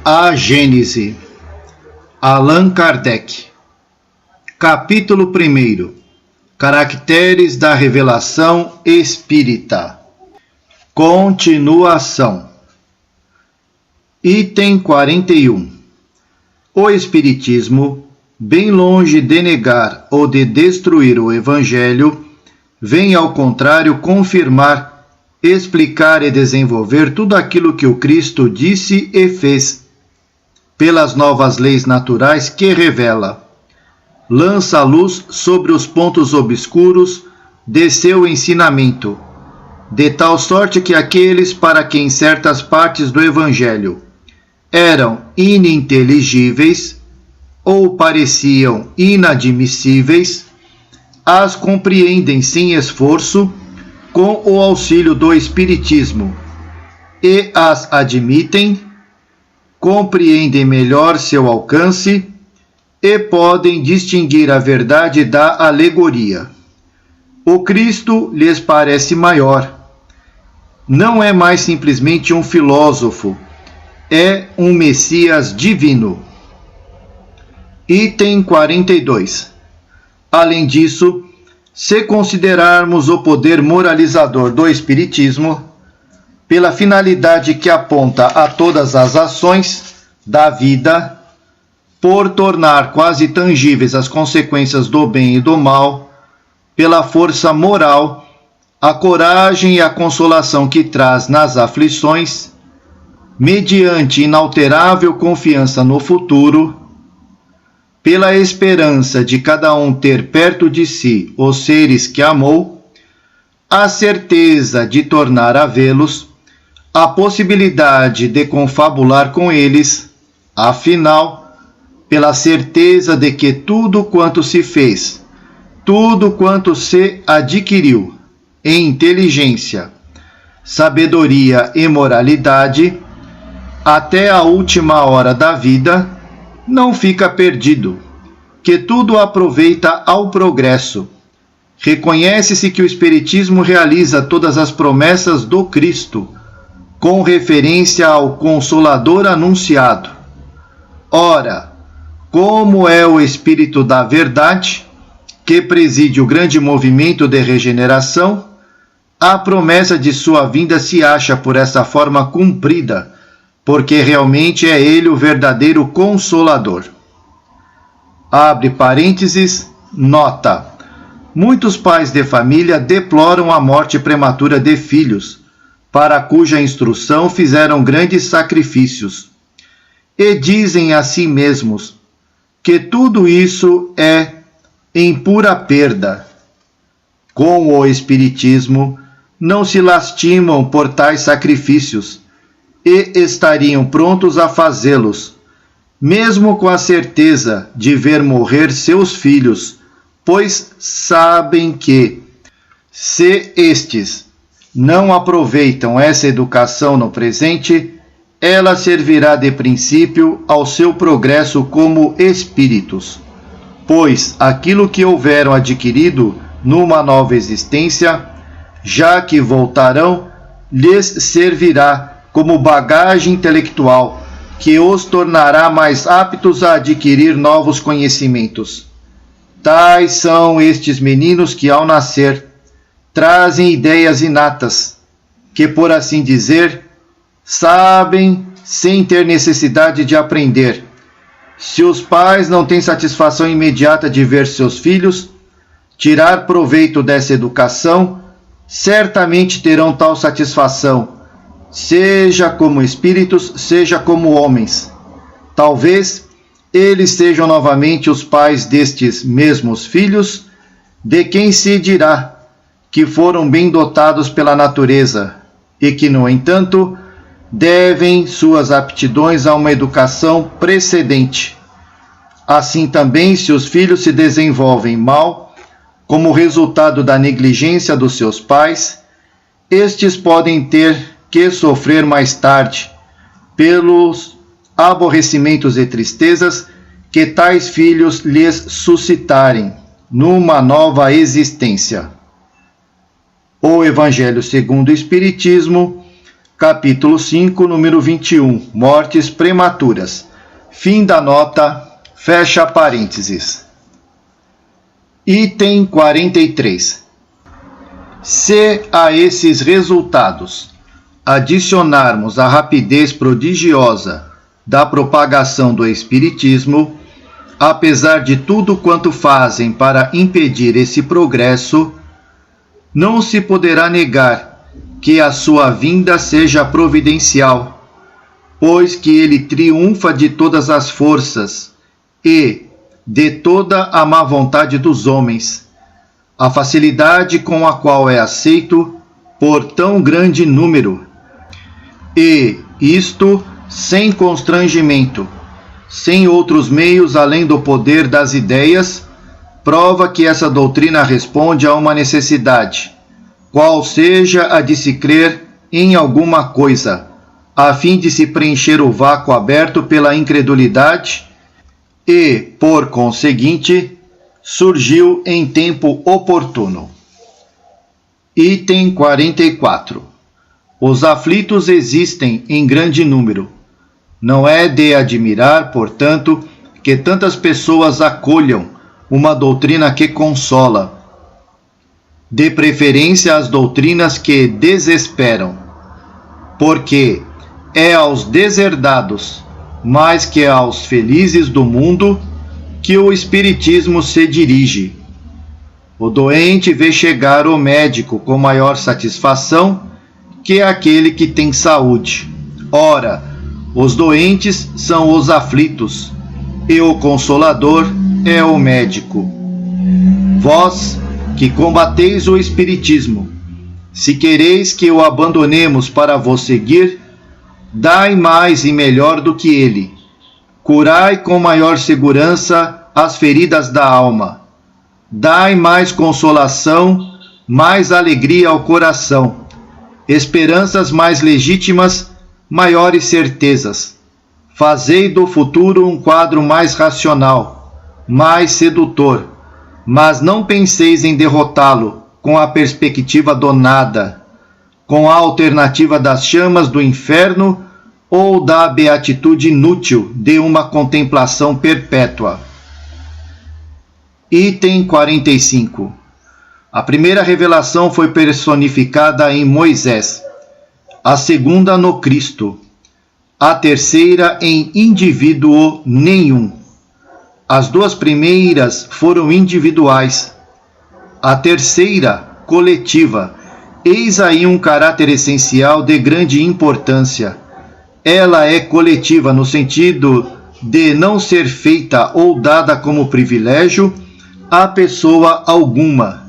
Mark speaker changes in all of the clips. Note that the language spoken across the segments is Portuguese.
Speaker 1: A Gênese. Allan Kardec. Capítulo 1. Caracteres da Revelação Espírita. Continuação. Item 41. O Espiritismo, bem longe de negar ou de destruir o Evangelho, vem ao contrário confirmar, explicar e desenvolver tudo aquilo que o Cristo disse e fez, pelas novas leis naturais que revela. Lança luz sobre os pontos obscuros de seu ensinamento, de tal sorte que aqueles para quem certas partes do Evangelho eram ininteligíveis ou pareciam inadmissíveis, as compreendem sem esforço com o auxílio do Espiritismo e as admitem, compreendem melhor seu alcance e podem distinguir a verdade da alegoria. O Cristo lhes parece maior. Não é mais simplesmente um filósofo, é um Messias divino. Item 42. Além disso, se considerarmos o poder moralizador do Espiritismo, pela finalidade que aponta a todas as ações da vida, por tornar quase tangíveis as consequências do bem e do mal, pela força moral, a coragem e a consolação que traz nas aflições, mediante inalterável confiança no futuro, pela esperança de cada um ter perto de si os seres que amou, a certeza de tornar a vê-los, a possibilidade de confabular com eles, afinal, pela certeza de que tudo quanto se fez, tudo quanto se adquiriu em inteligência, sabedoria e moralidade, até a última hora da vida, não fica perdido, que tudo aproveita ao progresso. Reconhece-se que o Espiritismo realiza todas as promessas do Cristo, com referência ao Consolador anunciado. Ora, como é o Espírito da Verdade, que preside o grande movimento de regeneração, a promessa de sua vinda se acha por essa forma cumprida, porque realmente é ele o verdadeiro Consolador. Abre parênteses, nota. Muitos pais de família deploram a morte prematura de filhos, para cuja instrução fizeram grandes sacrifícios, e dizem a si mesmos que tudo isso é em pura perda. Com o Espiritismo, não se lastimam por tais sacrifícios, e estariam prontos a fazê-los, mesmo com a certeza de ver morrer seus filhos, pois sabem que, se estes não aproveitam essa educação no presente, ela servirá de princípio ao seu progresso como espíritos, pois aquilo que houveram adquirido numa nova existência, já que voltarão, lhes servirá como bagagem intelectual que os tornará mais aptos a adquirir novos conhecimentos. Tais são estes meninos que, ao nascer, trazem ideias inatas, que, por assim dizer, sabem sem ter necessidade de aprender. Se os pais não têm satisfação imediata de ver seus filhos tirar proveito dessa educação, certamente terão tal satisfação, seja como espíritos, seja como homens. Talvez eles sejam novamente os pais destes mesmos filhos, de quem se dirá que foram bem dotados pela natureza e que, no entanto, devem suas aptidões a uma educação precedente. Assim também, se os filhos se desenvolvem mal, como resultado da negligência dos seus pais, estes podem ter que sofrer mais tarde, pelos aborrecimentos e tristezas que tais filhos lhes suscitarem numa nova existência. O Evangelho segundo o Espiritismo capítulo 5, número 21, mortes prematuras. Fim da nota, fecha parênteses. Item 43. Se a esses resultados adicionarmos a rapidez prodigiosa da propagação do Espiritismo, apesar de tudo quanto fazem para impedir esse progresso, não se poderá negar que a sua vinda seja providencial, pois que ele triunfa de todas as forças e de toda a má vontade dos homens, a facilidade com a qual é aceito por tão grande número, e isto sem constrangimento, sem outros meios além do poder das ideias, prova que essa doutrina responde a uma necessidade, qual seja a de se crer em alguma coisa, a fim de se preencher o vácuo aberto pela incredulidade, e, por conseguinte, surgiu em tempo oportuno. Item 44. Os aflitos existem em grande número. Não é de admirar, portanto, que tantas pessoas acolham uma doutrina que consola, de preferência às doutrinas que desesperam, porque é aos deserdados, mais que aos felizes do mundo, que o Espiritismo se dirige. O doente vê chegar o médico com maior satisfação que aquele que tem saúde. Ora, os doentes são os aflitos, e o Consolador é o médico. Vós, que combateis o Espiritismo, se quereis que o abandonemos para vos seguir, dai mais e melhor do que ele. Curai com maior segurança as feridas da alma. Dai mais consolação, mais alegria ao coração, esperanças mais legítimas, maiores certezas. Fazei do futuro um quadro mais racional, mais sedutor, mas não penseis em derrotá-lo com a perspectiva do nada, com a alternativa das chamas do inferno ou da beatitude inútil de uma contemplação perpétua. Item 45. A primeira revelação foi personificada em Moisés, a segunda no Cristo, a terceira em indivíduo nenhum. As duas primeiras foram individuais, a terceira coletiva. Eis aí um caráter essencial de grande importância. Ela é coletiva no sentido de não ser feita ou dada como privilégio a pessoa alguma.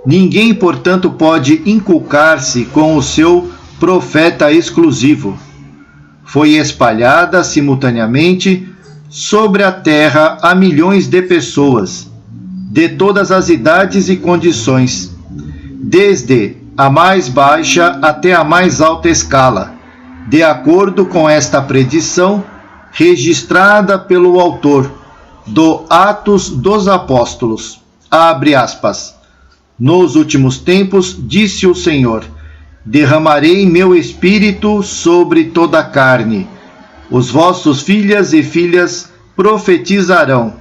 Speaker 1: Ninguém, portanto, pode inculcar-se com o seu profeta exclusivo. Foi espalhada simultaneamente sobre a terra a milhões de pessoas, de todas as idades e condições, desde a mais baixa até a mais alta escala, de acordo com esta predição registrada pelo autor do Atos dos Apóstolos. Abre aspas. Nos últimos tempos, disse o Senhor, derramarei meu espírito sobre toda a carne. Os vossos filhas e filhas profetizarão.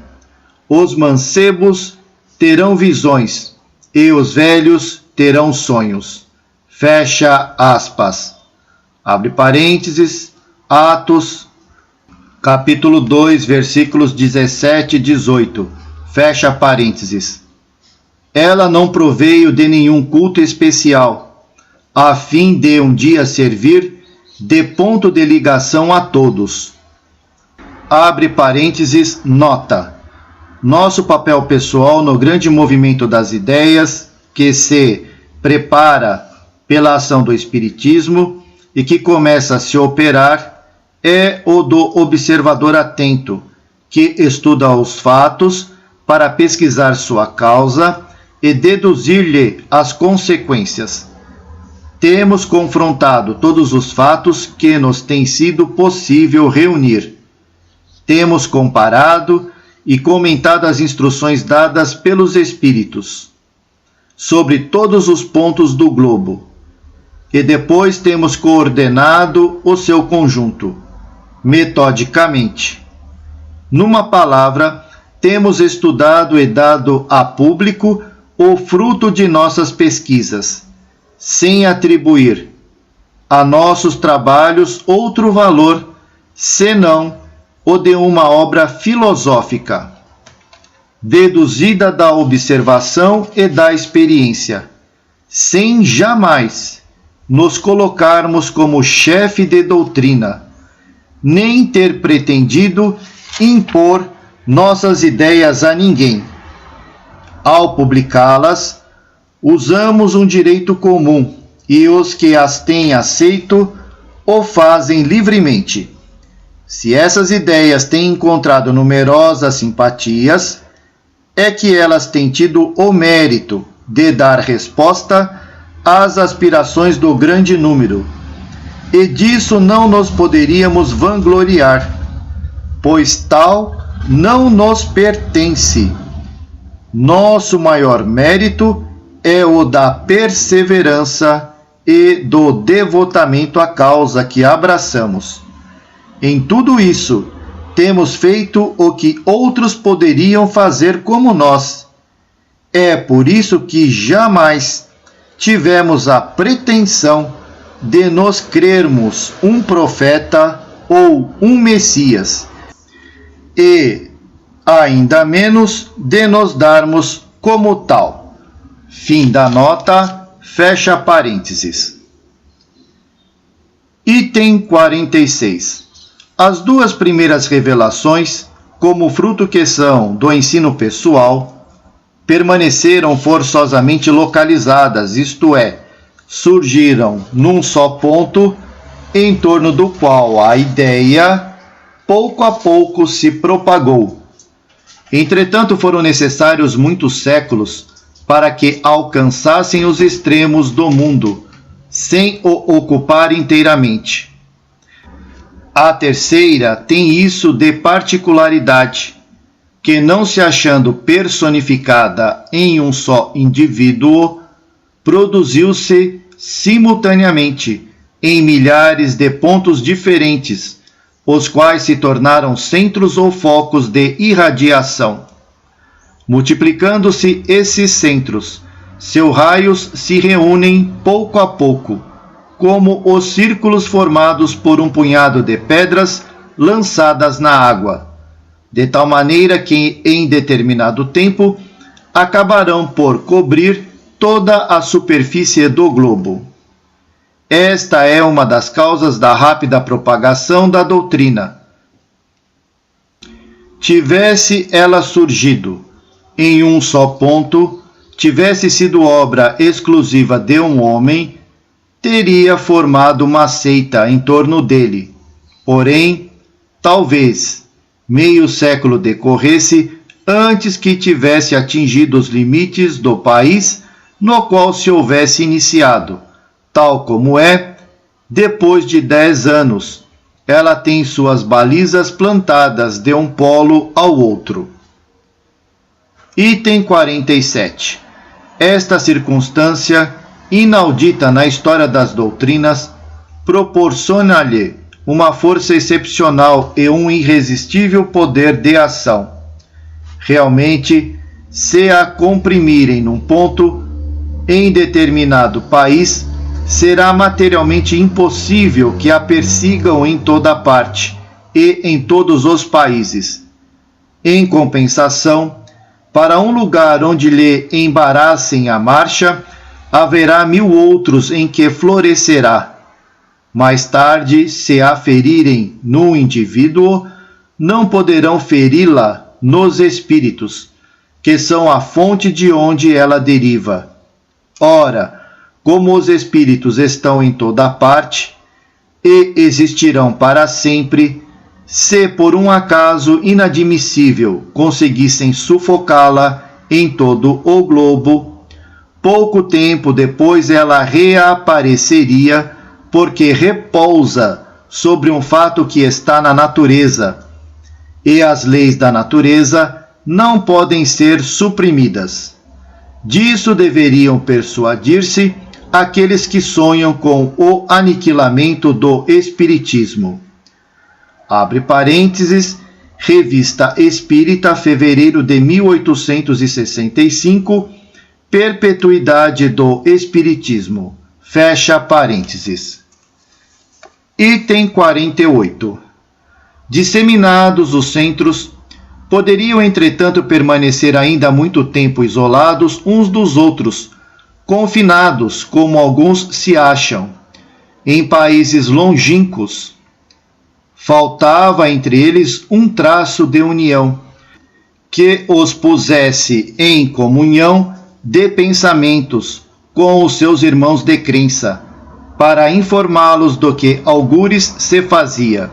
Speaker 1: Os mancebos terão visões, e os velhos terão sonhos. Fecha aspas. Abre parênteses, Atos, capítulo 2, versículos 17 e 18. Fecha parênteses. Ela não proveio de nenhum culto especial, a fim de um dia servir de ponto de ligação a todos. Abre parênteses, nota. Nosso papel pessoal no grande movimento das ideias que se prepara pela ação do Espiritismo e que começa a se operar é o do observador atento, que estuda os fatos para pesquisar sua causa e deduzir-lhe as consequências. Temos confrontado todos os fatos que nos tem sido possível reunir. Temos comparado e comentado as instruções dadas pelos Espíritos sobre todos os pontos do globo. e depois temos coordenado o seu conjunto, metodicamente. Numa palavra, temos estudado e dado a público o fruto de nossas pesquisas, sem atribuir a nossos trabalhos outro valor, senão o de uma obra filosófica, deduzida da observação e da experiência, sem jamais nos colocarmos como chefe de doutrina, nem ter pretendido impor nossas ideias a ninguém. Ao publicá-las, usamos um direito comum e os que as têm aceito o fazem livremente. Se essas ideias têm encontrado numerosas simpatias, é que elas têm tido o mérito de dar resposta às aspirações do grande número, e disso não nos poderíamos vangloriar, pois tal não nos pertence. Nosso maior mérito é o da perseverança e do devotamento à causa que abraçamos. Em tudo isso, temos feito o que outros poderiam fazer como nós. É por isso que jamais tivemos a pretensão de nos crermos um profeta ou um Messias, e ainda menos de nos darmos como tal. Fim da nota, fecha parênteses. Item 46. As duas primeiras revelações, como fruto que são do ensino pessoal, permaneceram forçosamente localizadas, isto é, surgiram num só ponto, em torno do qual a ideia, pouco a pouco, se propagou. Entretanto, foram necessários muitos séculos para que alcançassem os extremos do mundo, sem o ocupar inteiramente. A terceira tem isso de particularidade, que não se achando personificada em um só indivíduo, produziu-se simultaneamente em milhares de pontos diferentes, os quais se tornaram centros ou focos de irradiação. Multiplicando-se esses centros, seus raios se reúnem pouco a pouco, como os círculos formados por um punhado de pedras lançadas na água, de tal maneira que, em determinado tempo, acabarão por cobrir toda a superfície do globo. Esta é uma das causas da rápida propagação da doutrina. Tivesse ela surgido em um só ponto, tivesse sido obra exclusiva de um homem, teria formado uma seita em torno dele. Porém, talvez meio século decorresse antes que tivesse atingido os limites do país no qual se houvesse iniciado. Tal como é, depois de 10 anos, ela tem suas balizas plantadas de um polo ao outro. Item 47. Esta circunstância, inaudita na história das doutrinas, proporciona-lhe uma força excepcional e um irresistível poder de ação. Realmente, se a comprimirem num ponto, em determinado país, será materialmente impossível que a persigam em toda parte e em todos os países. Em compensação, para um lugar onde lhe embaraçem a marcha, haverá 1000 outros em que florescerá. Mais tarde, se a ferirem no indivíduo, não poderão feri-la nos espíritos, que são a fonte de onde ela deriva. Ora, como os espíritos estão em toda parte e existirão para sempre, se por um acaso inadmissível conseguissem sufocá-la em todo o globo, pouco tempo depois ela reapareceria, porque repousa sobre um fato que está na natureza, e as leis da natureza não podem ser suprimidas. Disso deveriam persuadir-se aqueles que sonham com o aniquilamento do espiritismo. Abre parênteses, Revista Espírita, fevereiro de 1865, Perpetuidade do Espiritismo. Fecha parênteses. Item 48. Disseminados os centros, poderiam, entretanto, permanecer ainda muito tempo isolados uns dos outros, confinados, como alguns se acham, em países longínquos. Faltava entre eles um traço de união, que os pusesse em comunhão de pensamentos com os seus irmãos de crença, para informá-los do que algures se fazia.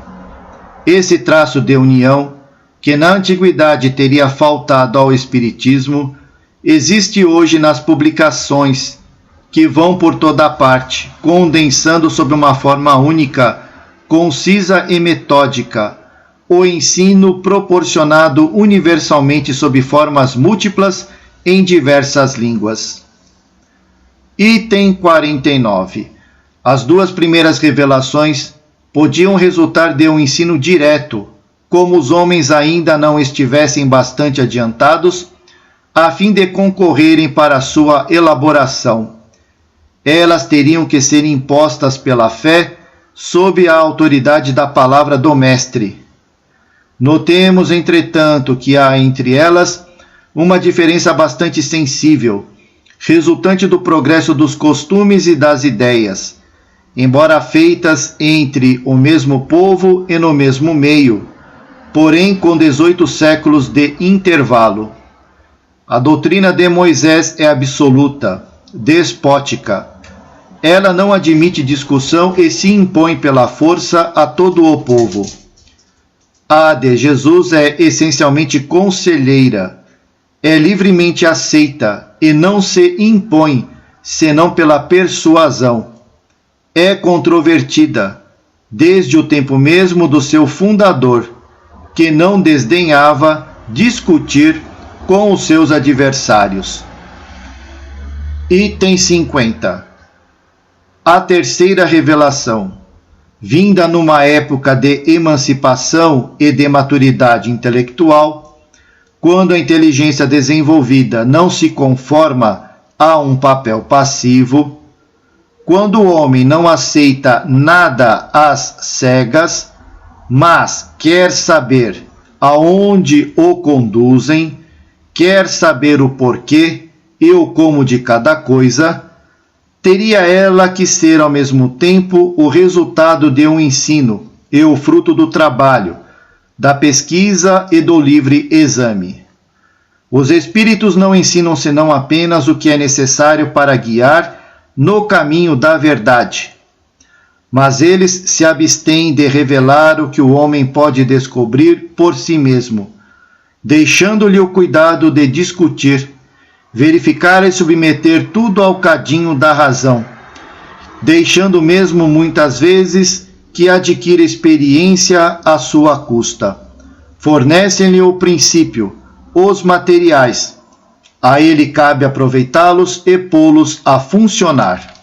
Speaker 1: Esse traço de união, que na antiguidade teria faltado ao Espiritismo, existe hoje nas publicações, que vão por toda parte, condensando sob uma forma única, concisa e metódica, o ensino proporcionado universalmente sob formas múltiplas em diversas línguas. Item 49. As duas primeiras revelações podiam resultar de um ensino direto, como os homens ainda não estivessem bastante adiantados, a fim de concorrerem para sua elaboração. Elas teriam que ser impostas pela fé, sob a autoridade da palavra do Mestre. Notemos, entretanto, que há entre elas uma diferença bastante sensível, resultante do progresso dos costumes e das ideias, embora feitas entre o mesmo povo e no mesmo meio, porém com 18 séculos de intervalo. A doutrina de Moisés é absoluta, despótica. Ela não admite discussão e se impõe pela força a todo o povo. A de Jesus é essencialmente conselheira, é livremente aceita e não se impõe, senão pela persuasão. É controvertida, desde o tempo mesmo do seu fundador, que não desdenhava discutir com os seus adversários. Item 50. A terceira revelação, vinda numa época de emancipação e de maturidade intelectual, quando a inteligência desenvolvida não se conforma a um papel passivo, quando o homem não aceita nada às cegas, mas quer saber aonde o conduzem, quer saber o porquê e o como de cada coisa, teria ela que ser ao mesmo tempo o resultado de um ensino e o fruto do trabalho, da pesquisa e do livre exame. Os espíritos não ensinam senão apenas o que é necessário para guiar no caminho da verdade, mas eles se abstêm de revelar o que o homem pode descobrir por si mesmo, deixando-lhe o cuidado de discutir, verificar e submeter tudo ao cadinho da razão, deixando mesmo muitas vezes que adquira experiência à sua custa. Fornecem-lhe o princípio, os materiais. A ele cabe aproveitá-los e pô-los a funcionar.